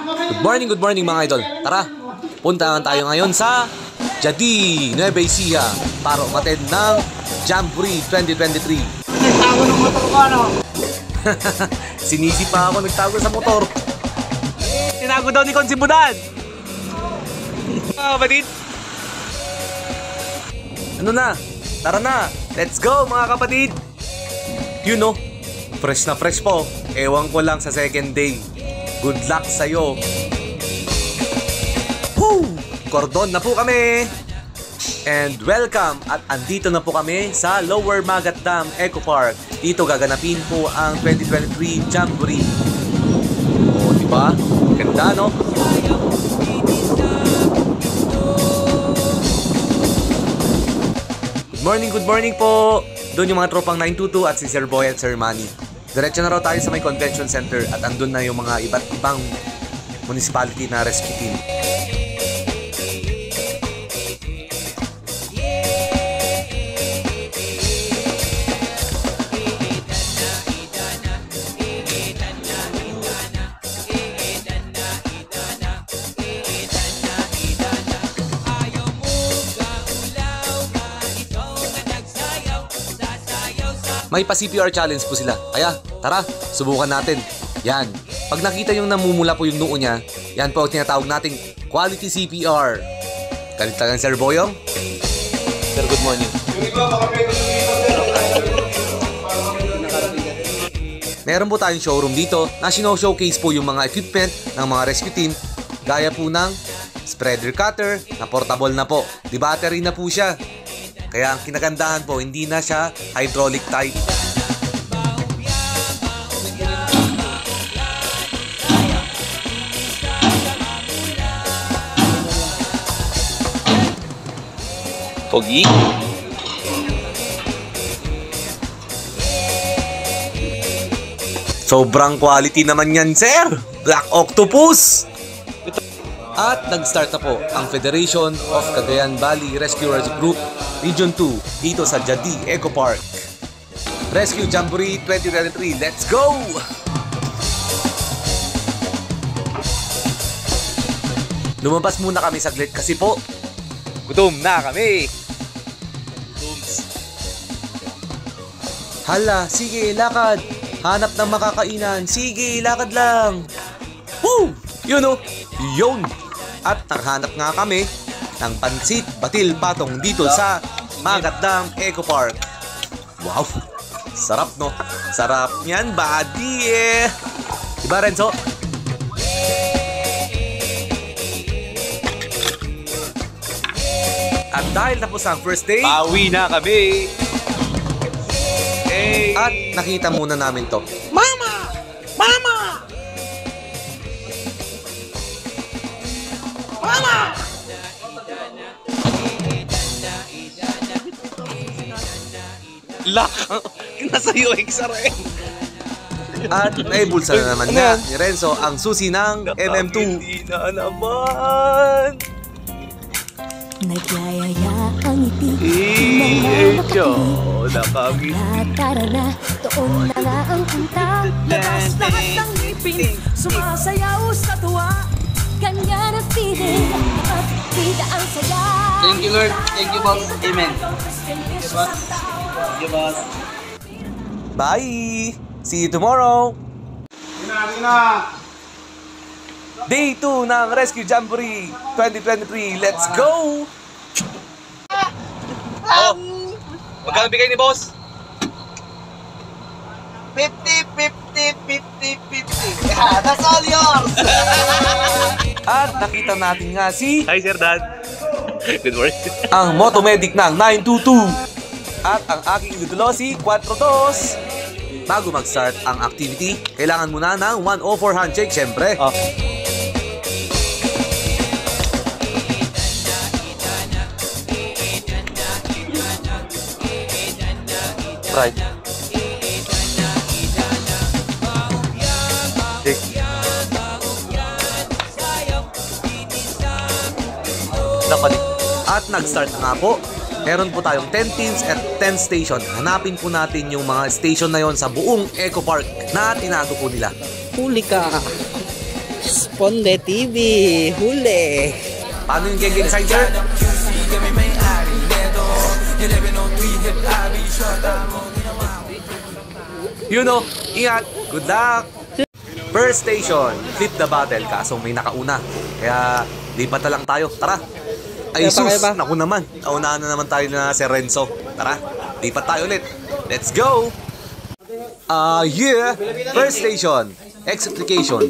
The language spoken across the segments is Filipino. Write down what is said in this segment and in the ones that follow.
Good morning mga idol. Tara, puntahan tayo ngayon sa Jadi, Nueva Ecija para umattend ng Jamboree 2023. Nagtago ng motor ko, ano? Sinisi pa ako, nagtago sa motor. Tinago daw ni Konsibudan. Kapatid. Ano na? Tara na. Let's go mga kapatid. You know, fresh na fresh po. Ewan ko lang sa second day. Good luck sa'yo. Woo! Cordon na po kami. And welcome. At andito na po kami sa Lower Magat Dam Eco Park. Dito gaganapin po ang 2023 Jamboree. O, diba? Ganda, no? Good morning po. Doon yung mga tropang 922 at si Sir Boy at Sir Manny. Diretso na raw tayo sa may convention center at andun na yung mga iba't ibang municipality na rescue team. May pa-CPR challenge po sila. Kaya, tara, subukan natin. Yan. Pag nakita yung namumula po yung noo niya, yan po ang tinatawag nating quality CPR. Galit lang Sir Boyong. Sir, good morning. Meron po tayong showroom dito na showcase po yung mga equipment ng mga rescue team. Gaya po ng spreader cutter na portable na po. Di battery na po siya. Kaya ang kinagandahan po, hindi na siya hydraulic type. Pogi. Sobrang quality naman yan, sir! Black Octopus! At nag-start na po ang Federation of Cagayan Valley Rescuers Group Region 2 dito sa Jadi Eco Park. Rescue Jamboree 2023, let's go! Lumabas muna kami saglit kasi po gutom na kami. Hala, sige, lakad. Hanap ng makakainan. Sige, lakad lang. Woo! Yun o, yun. At naghanap nga kami ng pansit batil patong dito sa Magat Dam Eco Park. Wow, sarap no? Sarap yan, buddy eh. Diba Renzo? At dahil tapos ang first day, pauwi na kami. Hey. At nakita muna namin to. Mama! Mama! Mama! Lock! Nasa UXRM. At naibulsa na naman nga ni Renzo ang susi ng MM2. Hindi na naman. Nagyayaya ang ngiti Ejo, nakangiti. Tara na, doon na nga ang punta. Labas lahat ng ngipin, sumasayaw sa tuwa. Ganyan ang feeling, nakapitida ang saya. Thank you, Lord. Thank you, boss. Amen. Thank you, boss. Thank you, boss. Bye! See you tomorrow! Day 2 ng Rescue Jamboree 2023. Let's go! Oh, magkano bigay ni boss? 50, 50, 50, 50. Yeah, that's all yours. At nakita natin nga si Hi, Sir Dan. Good morning. ang motomedic ng 922 at ang aking idolo si 42. Bago mag-start ang activity, kailangan muna ng 104 handshake, syempre. Right. Nakalik. At nag-start na nga po. Meron po tayong 10 teams at 10 station. Hanapin po natin yung mga station na yon sa buong Eco Park na tinago po nila. Huli ka. Ponde TV. Huli. Paano yung Geng Insider? You know, ingat. Good luck. First station, flip the battle. Kaso may nakauna. Kaya, lipat na lang tayo. Tara. Ay, sus. Kaya pa? Naku naman. Naunahan na naman tayo na si Renzo. Tara. Lipat tayo ulit. Let's go. Yeah. First station, explication.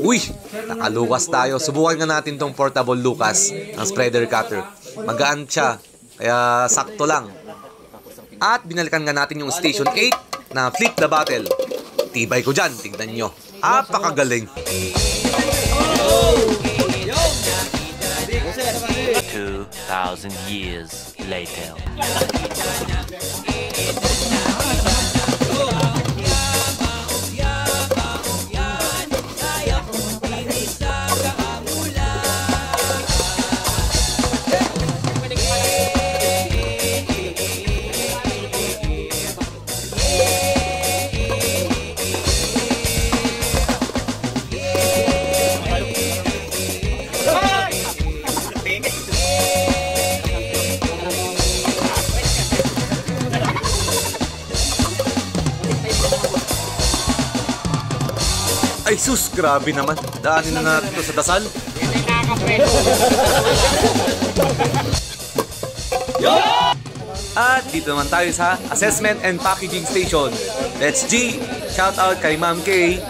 Uy, nakalukas tayo. Subukan nga natin tong portable Lucas ng spreader cutter. Magaan siya. Kaya sakto lang. At binalikan nga natin yung station 8 na flip the battle. Tibay ko dyan. Tignan nyo. Apakagaling. 2,000 years later. Ay sus, grabe naman. Daanin na natin ito sa dasal. At dito naman tayo sa Assessment and Packaging Station. Let's G! Shout out kay Ma'am K.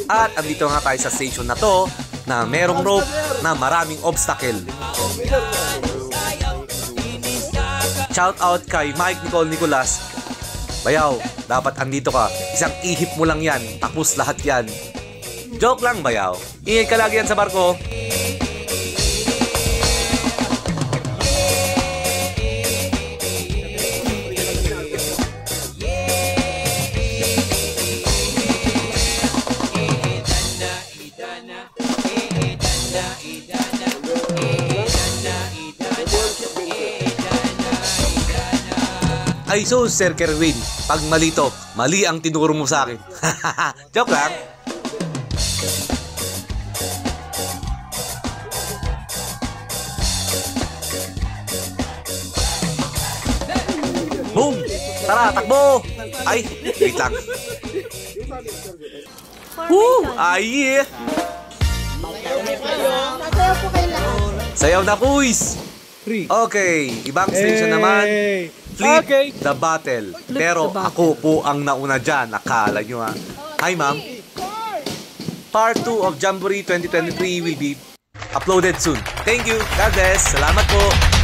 At andito nga tayo sa station na to na merong rope na maraming obstacle. Shout out kay Mike Nicole Nicolas. Bayaw, dapat andito ka. Isang ihip mo lang yan, tapos lahat yan. Joke lang, Bayaw. Ingay ka lagi yan sa barko. Ay so, Sir Kerwin, pag malito, mali ang tinuro mo sa akin. Joke lang. Boom! Tara, takbo! Ay, wait lang. Woo! Ay, yeah! Sasayaw po kayo lahat. Sayaw na, kuis! Okay, ibang station naman. Flip the battle. Pero ako po ang nauna dyan. Akala nyo ha. Hi ma'am. Part 2 of Jamboree 2023 will be uploaded soon. Thank you. God bless. Salamat po.